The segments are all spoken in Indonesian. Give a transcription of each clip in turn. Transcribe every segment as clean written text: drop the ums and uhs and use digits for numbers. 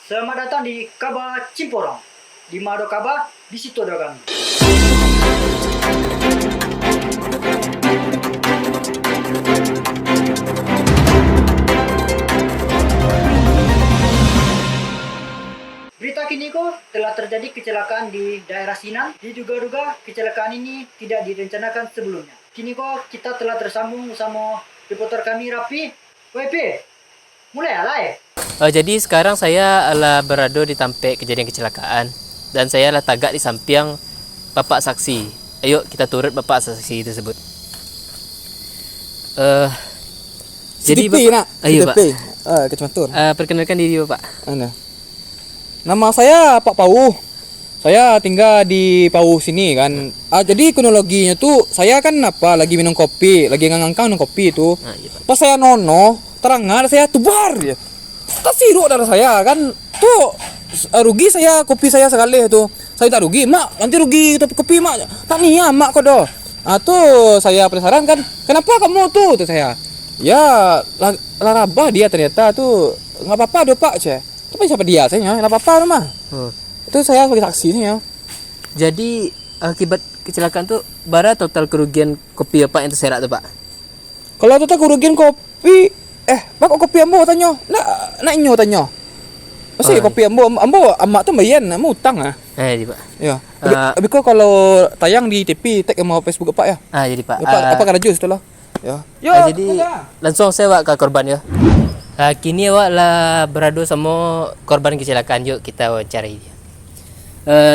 Selamat datang di Kaba Cimporong. Di Mado Kaba, di situ ada kami. Berita kini kok telah terjadi kecelakaan di daerah Sinan. Diduga-duga kecelakaan ini tidak direncanakan sebelumnya. Kini kok kita telah tersambung sama reporter kami Rafi. WP, mulai alay. Jadi sekarang saya berada di tempat kejadian kecelakaan dan saya tagak di samping bapak saksi. Ayo kita turut bapak saksi tersebut. Jadi CTP bapak, nak. ayo CTP. pak. Kecematur. Perkenalkan diri bapak. Mana? Nama saya Pak Pauh. Saya tinggal di Pauh sini kan. Jadi kronologinya tuh saya kan lagi minum kopi, lagi ngangkang minum kopi itu. Iya, Pak. Pas saya nono, terangan saya tubar ya. Tak sirup darah saya kan. Tuh rugi saya kopi saya sekali tuh. Saya tak rugi, mak. Nanti rugi kopi mak. Tak nia mak kok doh. Tuh saya penasaran kan. Kenapa kamu tuh saya? Ya larabah dia ternyata tuh nggak apa-apa doh pak ceh. Tapi siapa dia saya? Nggak apa-apa doh mah. Itu saya sebagai saksi nih ya. Jadi akibat kecelakaan tuh bara total kerugian kopi apa yang terserak tuh pak? Kalau total kerugian kopi, pak kok kopi ambo tanya? Nak inyo tanya. Masih kopi ambo amak tuh bayan, mau utang ah. Jadi pak. Ya. Tapi kok kalau tayang di TV tag sama Facebook pak ya? Jadi pak. Apa kan jus tuh lah. Ya. Jadi langsung saya wak ke korban ya. Kini awak lah beradu sama korban kecelakaan, yuk kita wawancarai dia.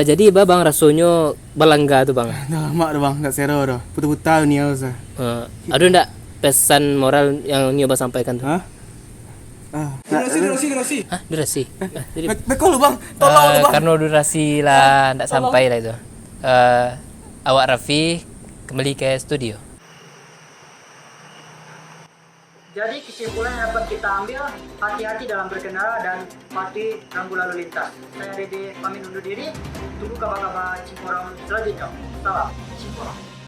Jadi bang rasanya balangga tuh bang. Dah lama dah bang, tak sero dah. Putar-putar ni Alza. Ada ndak pesan moral yang nyoba sampaikan tuh? Hah? Durasi. Hah, durasi. Jadi Bekol lu bang, tolong lu bang. karena durasi lah ndak sampai lah itu. Awak Raffi kembali ke studio. Jadi kesimpulan yang dapat kita ambil, hati-hati dalam berkendara dan patuhi rambu lalu lintas. Saya Dede pamit undur diri. Tunggu kabar-kabar Cimporong selanjutnya. Salam Cimporong.